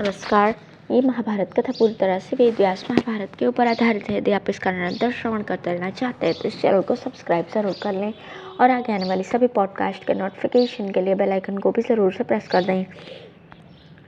नमस्कार। ये महाभारत कथा पूरी तरह से वेद व्यास महाभारत के ऊपर आधारित है। यदि आप इसका निरंतर श्रवण करते रहना चाहते हैं तो इस चैनल को सब्सक्राइब जरूर कर लें और आगे आने वाली सभी पॉडकास्ट के नोटिफिकेशन के लिए बेल आइकन को भी ज़रूर से प्रेस कर दें।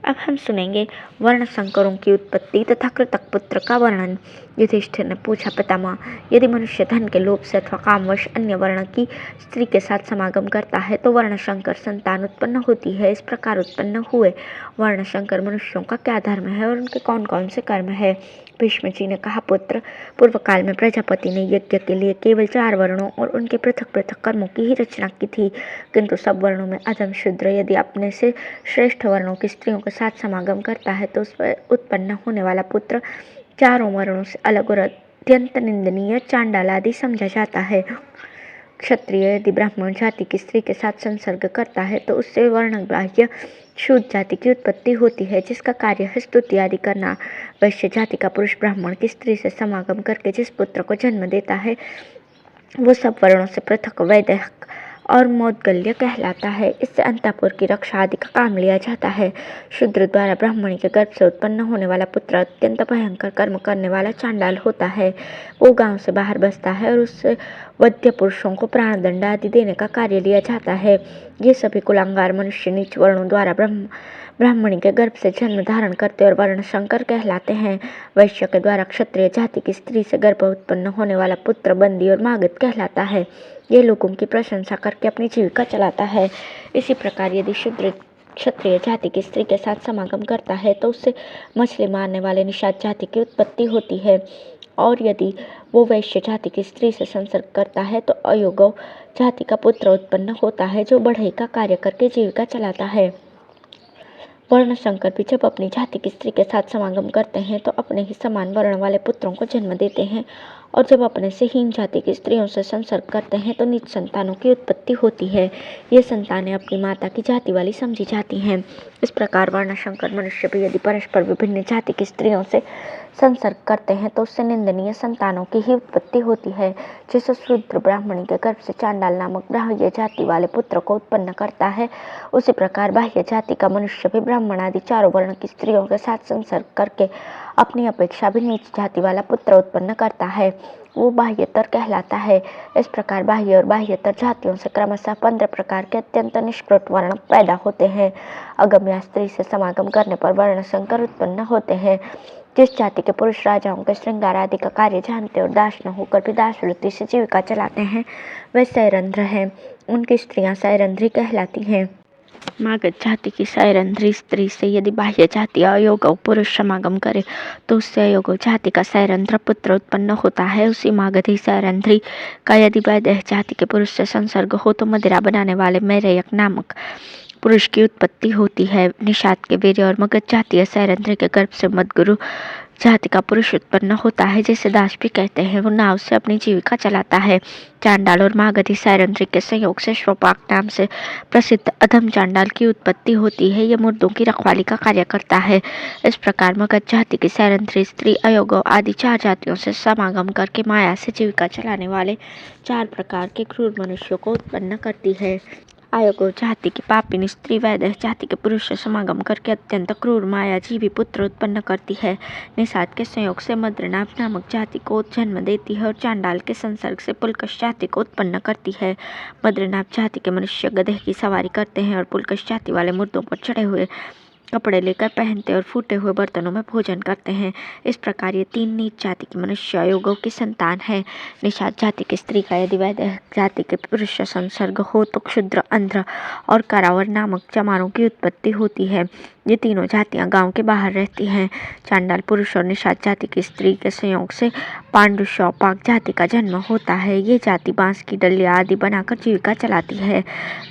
अब हम सुनेंगे वर्ण संकरों की उत्पत्ति तथा कृतक पुत्र का वर्णन। युधिष्ठिर ने पूछा, पितामह, यदि मनुष्य धन के लोभ से अथवा कामवश अन्य वर्ण की स्त्री के साथ समागम करता है तो वर्ण संकर संतान उत्पन्न होती है। इस प्रकार उत्पन्न हुए वर्ण संकर मनुष्यों का क्या धर्म है और उनके कौन कौन से कर्म है? भीष्म जी ने कहा, पुत्र, पूर्व काल में प्रजापति ने यज्ञ के लिए केवल 4 वर्णों और उनके पृथक पृथक कर्मों की ही रचना की थी, किंतु सब वर्णों में अधम शूद्र यदि अपने से श्रेष्ठ वर्णों की स्त्रियों के साथ समागम करता है तो उस पर उत्पन्न होने वाला पुत्र चारों वर्णों से अलग और अत्यंत निंदनीय चांडाल आदि समझा जाता है। क्षत्रिय यदि ब्राह्मण जाति की स्त्री के साथ संसर्ग करता है तो उससे वर्णग्राह्य शूद्र जाति की उत्पत्ति होती है, जिसका कार्य है स्तुति आदि करना। वैश्य जाति का पुरुष ब्राह्मण की स्त्री से समागम करके जिस पुत्र को जन्म देता है वो सब वर्णों से पृथक वैदेह और मौद्गल्य कहलाता है। इससे अंतःपुर की रक्षा आदि का काम लिया जाता है। शूद्र द्वारा ब्राह्मणी के गर्भ से उत्पन्न होने वाला पुत्र अत्यंत भयंकर कर्म करने वाला चांडाल होता है। वो गांव से बाहर बसता है और उससे वध्य पुरुषों को प्राणदंड आदि देने का कार्य लिया जाता है। ये सभी कुलांगार मनुष्य नीच वर्णों द्वारा ब्राह्मणी के गर्भ से जन्म धारण करते और वर्ण संकर कहलाते हैं। वैश्य के द्वारा क्षत्रिय जाति की स्त्री से गर्भ उत्पन्न होने वाला पुत्र बंदी और मागध कहलाता है। ये लोगों की प्रशंसा करके अपनी जीविका चलाता है। इसी प्रकार यदि शूद्र क्षत्रिय जाति की स्त्री के साथ समागम करता है तो उससे मछली मारने वाले निषाद जाति की उत्पत्ति होती है, और यदि वो वैश्य जाति की स्त्री से संसर्ग करता है तो अयोगव जाति का पुत्र उत्पन्न होता है, जो बढ़ई का कार्य करके जीविका चलाता है। वर्ण संकर भी जब अपनी जाति की स्त्री के साथ समागम करते हैं तो अपने ही समान वर्ण वाले पुत्रों को जन्म देते हैं, और जब अपने से हीन जाति की स्त्रियों से संसर्ग करते हैं तो नीच संतानों की उत्पत्ति होती है। ये संतानें अपनी माता की जाति वाली समझी जाती हैं। इस प्रकार वर्ण संकर मनुष्य भी यदि परस्पर विभिन्न जाति की स्त्रियों से संसर्ग करते हैं तो उससे निंदनीय संतानों की ही उत्पत्ति होती है। जैसे शूद्र ब्राह्मणी के गर्भ से चांडाल नामक बाह्य जाति वाले पुत्र को उत्पन्न करता है, उसी प्रकार बाह्य जाति का मनुष्य भी ब्राह्मण आदि चारों वर्ण की स्त्रियों के साथ संसर्ग करके अपनी अपेक्षा भी नीच जाति वाला पुत्र उत्पन्न करता है। वो बाह्यतर कहलाता है। इस प्रकार बाह्य और बाह्यतर जातियों से क्रमशः 15 प्रकार के अत्यंत निष्कृत वर्ण पैदा होते हैं। अगम्या स्त्री से समागम करने पर वर्ण संकर उत्पन्न होते हैं। जिस जाति के पुरुष राजाओं के श्रृंगार आदि का कार्य जानते और दास न होकर भी दास वृत्ति से जीविका चलाते हैं वे सैरंध्र हैं। उनकी स्त्रियां सैरंध्री कहलाती हैं। मागध जाति की सैरंध्री स्त्री से यदि बाह्य जाति अयोगव पुरुष समागम करे तो उससे अयोगव जाति का सैरंध्र पुत्र उत्पन्न होता है। उसी मागधी सैरंध्री का यदि वैदेह जाति के पुरुष से संसर्ग हो तो मदिरा बनाने वाले मैरेयक नामक पुरुष की उत्पत्ति होती है। निषाद के वीर्य और मगध जातीय सैरंध्री के गर्भ से मदगुरु जाति का पुरुष उत्पन्न होता है, जिसे दास भी कहते हैं। वो नाव से अपनी जीविका चलाता है। चांडाल और मागधी सैरंध्री के संयोग से श्वपाक नाम से प्रसिद्ध अधम चांडाल की उत्पत्ति होती है। यह मुर्दों की रखवाली का कार्य करता है। इस प्रकार मगध जाति की सैरंध्री स्त्री अयोगव आदि 4 जातियों से समागम करके माया से जीविका चलाने वाले 4 प्रकार के क्रूर मनुष्यों को उत्पन्न करती है। अयोगव जाति की पापिनी स्त्री वैदेह जाति के पुरुष से समागम करके अत्यंत क्रूर मायाजीवी पुत्र उत्पन्न करती है। निषाद के संयोग से मद्रनाभ नामक जाति को जन्म देती है और चांडाल के संसर्ग से पुलकश जाति को उत्पन्न करती है। मद्रनाभ जाति के मनुष्य गधे की सवारी करते हैं और पुलकश जाति वाले मुर्दों पर चढ़े हुए कपड़े लेकर पहनते और फूटे हुए बर्तनों में भोजन करते हैं। इस प्रकार ये 3 नीच जाति की मनुष्य अयोगव की संतान है। निषाद जाति की स्त्री का यदि वैदेह जाति के पुरुष से संसर्ग हो तो क्षुद्र, अंध्र और करावर नामक चमारों की उत्पत्ति होती है। ये तीनों जातियां गांव के बाहर रहती हैं। चांडाल पुरुष और निषाद जाति की स्त्री के संयोग से पांडु शौपाक जाति का जन्म होता है। ये जाति बांस की डलिया आदि बनाकर जीविका चलाती है।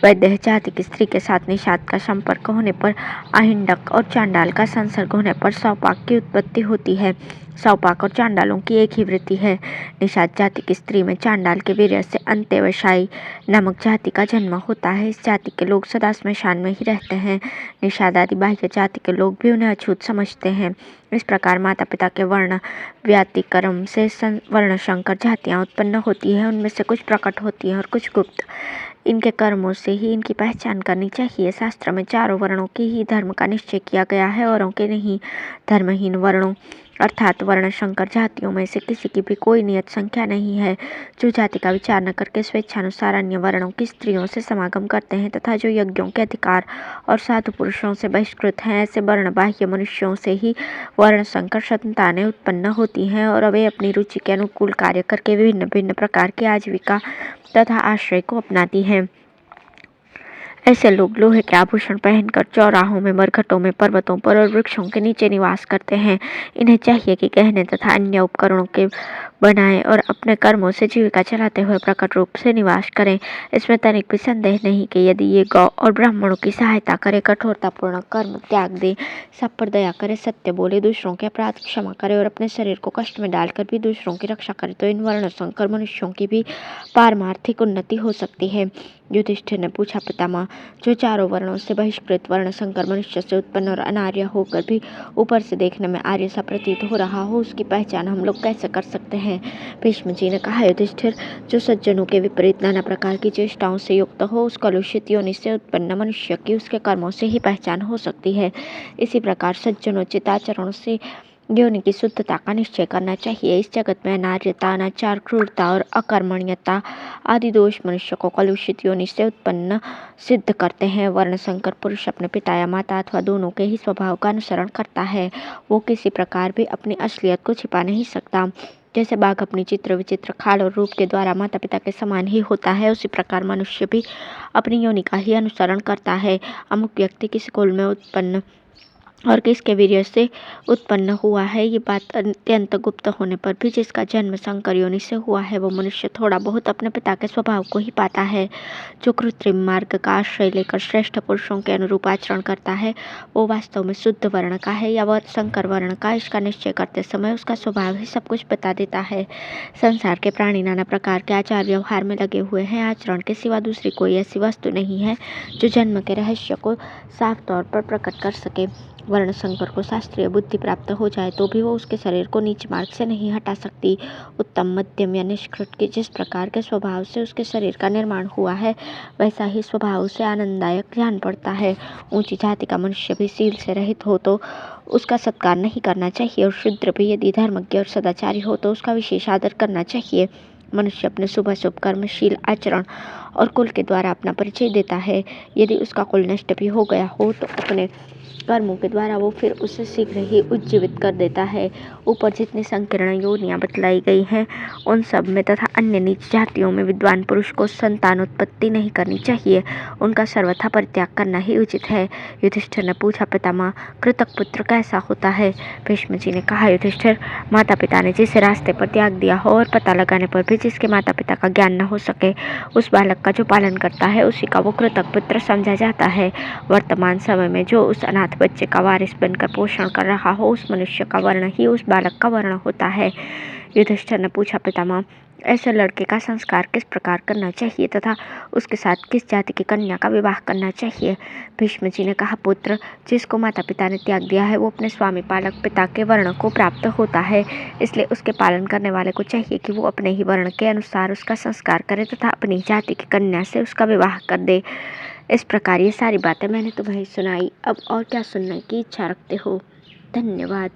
वैदेह जाति की स्त्री के साथ निषाद का संपर्क होने पर अहिंडक और चांडाल का संसर्ग होने पर सौपाक की उत्पत्ति होती है। सौपाक और चांडालों की एक ही वृत्ति है। निषाद जाति की स्त्री में चांडाल के वीर्य से अंत्यवशायी नामक जाति का जन्म होता है। इस जाति के लोग सदा श्मशान में ही रहते हैं। निषाद आदि बाह्य जाति के लोग भी उन्हें अछूत समझते हैं। इस प्रकार माता पिता के वर्ण व्यतिक्रम से वर्ण संकर जातियाँ उत्पन्न होती है। उनमें से कुछ प्रकट होती हैं और कुछ गुप्त। इनके कर्मों से ही इनकी पहचान करनी चाहिए। शास्त्र में चारों वर्णों के ही धर्म का निश्चय किया गया है, औरों के नहीं। धर्महीन वर्णों अर्थात वर्ण संकर जातियों में से किसी की भी कोई नियत संख्या नहीं है। जो जाति का विचार न करके स्वेच्छानुसार अन्य वर्णों की स्त्रियों से समागम करते हैं तथा जो यज्ञों के अधिकार और साधु पुरुषों से बहिष्कृत हैं, ऐसे वर्ण बाह्य मनुष्यों से ही वर्ण संकर संतानें उत्पन्न होती हैं और वे अपनी रुचि के अनुकूल कार्य करके विभिन्न भिन्न प्रकार की आजीविका तथा आश्रय को अपनाती हैं। ऐसे लोग लोहे के आभूषण पहनकर चौराहों में, मरघटों में, पर्वतों पर और वृक्षों के नीचे निवास करते हैं। इन्हें चाहिए कि गहने तथा अन्य उपकरणों के बनाएं और अपने कर्मों से जीविका चलाते हुए प्रकट रूप से निवास करें। इसमें तनिक भी संदेह नहीं कि यदि ये गौ और ब्राह्मणों की सहायता करे, कठोरतापूर्ण कर्म त्याग दे, सब पर दया करे, सत्य बोले, दूसरों के अपराध क्षमा करे और अपने शरीर को कष्ट में डालकर भी दूसरों की रक्षा करे, तो इन वर्ण संकर मनुष्यों की भी पारमार्थिक उन्नति हो सकती है। युधिष्ठिर ने पूछा, पितामह, जो चारों वर्णों से बहिष्कृत वर्ण संकर मनुष्य से उत्पन्न और अनार्य होकर भी ऊपर से देखने में आर्य सा प्रतीत हो रहा हो, उसकी पहचान हम लोग कैसे कर सकते हैं? भीष्म जी ने कहा, युधिष्ठिर, जो सज्जनों के विपरीत नाना प्रकार की चेष्टाओं से युक्त हो, उस कलुषित योनि से उत्पन्न मनुष्य की उसके कर्मों से ही पहचान हो सकती है। इसी प्रकार सज्जनोचित आचरणों से योनि की शुद्धता का निश्चय करना चाहिए। इस जगत में अनार्यता, अनाचार, क्रूरता और अकर्मण्यता आदि दोष मनुष्य को कलुषित योनि से उत्पन्न सिद्ध करते हैं। वर्ण संकर पुरुष अपने पिता या माता अथवा दोनों के ही स्वभाव का अनुसरण करता है। वो किसी प्रकार भी अपनी असलियत को छिपा नहीं सकता। जैसे बाघ अपनी चित्र विचित्र खाल और रूप के द्वारा माता पिता के समान ही होता है, उसी प्रकार मनुष्य भी अपनी योनि का ही अनुसरण करता है। अमुक व्यक्ति किस कुल में उत्पन्न और किसके वीर्य से उत्पन्न हुआ है, ये बात अत्यंत गुप्त होने पर भी जिसका जन्म संकर योनि से हुआ है, वो मनुष्य थोड़ा बहुत अपने पिता के स्वभाव को ही पाता है। जो कृत्रिम मार्ग का आश्रय लेकर श्रेष्ठ पुरुषों के अनुरूप आचरण करता है, वो वास्तव में शुद्ध वर्ण का है या वह संकर वर्ण का, इसका निश्चय करते समय उसका स्वभाव ही सब कुछ बता देता है। संसार के प्राणी नाना प्रकार के आचार व्यवहार में लगे हुए हैं। आचरण के सिवा दूसरी कोई ऐसी वस्तु नहीं है जो जन्म के रहस्य को साफ तौर पर प्रकट कर सके। वर्ण संकर को शास्त्रीय बुद्धि प्राप्त हो जाए तो भी वो उसके शरीर को नीच मार्ग से नहीं हटा सकती। उत्तम, मध्यम या निष्कृत के जिस प्रकार के स्वभाव से उसके शरीर का निर्माण हुआ है, वैसा ही स्वभाव से आनंददायक जान पड़ता है। ऊंची जाति का मनुष्य भी सील से रहित हो तो उसका सत्कार नहीं करना चाहिए, और शूद्र भी यदि धर्मज्ञ और सदाचारी हो तो उसका विशेष आदर करना चाहिए। मनुष्य अपने शुभ अशुभ कर्मशील आचरण और कुल के द्वारा अपना परिचय देता है। यदि उसका कुल नष्ट भी हो गया हो तो अपने कर्मों के द्वारा वो फिर उसे शीघ्र ही उज्जीवित कर देता है। ऊपर जितनी संकीर्ण योनियां बतलाई गई हैं, उन सब में तथा अन्य नीच जातियों में विद्वान पुरुष को संतानोत्पत्ति नहीं करनी चाहिए, उनका सर्वथा परित्याग करना ही उचित है। युधिष्ठिर ने पूछा, पितामह, कृतक पुत्र कैसा होता है? भीष्म जी ने कहा, युधिष्ठिर, माता पिता ने जिसे रास्ते पर त्याग दिया हो और पता लगाने पर भी जिसके माता पिता का ज्ञान न हो सके, उस बालक का जो पालन करता है, उसी का वो कृतक पुत्र समझा जाता है। वर्तमान समय में जो उस अनाथ बच्चे का वारिस बनकर पोषण कर रहा हो, उस मनुष्य का वर्ण ही उस बालक का वर्ण होता है। युधिष्ठिर ने पूछा, पितामह, ऐसे लड़के का संस्कार किस प्रकार करना चाहिए तथा उसके साथ किस जाति की कन्या का विवाह करना चाहिए? भीष्म जी ने कहा, पुत्र, जिसको माता पिता ने त्याग दिया है वो अपने स्वामी पालक पिता के वर्ण को प्राप्त होता है, इसलिए उसके पालन करने वाले को चाहिए कि वो अपने ही वर्ण के अनुसार उसका संस्कार करे तथा अपनी जाति की कन्या से उसका विवाह कर दे। इस प्रकार ये सारी बातें मैंने तुम्हें सुनाई। अब और क्या सुनने की इच्छा रखते हो? धन्यवाद।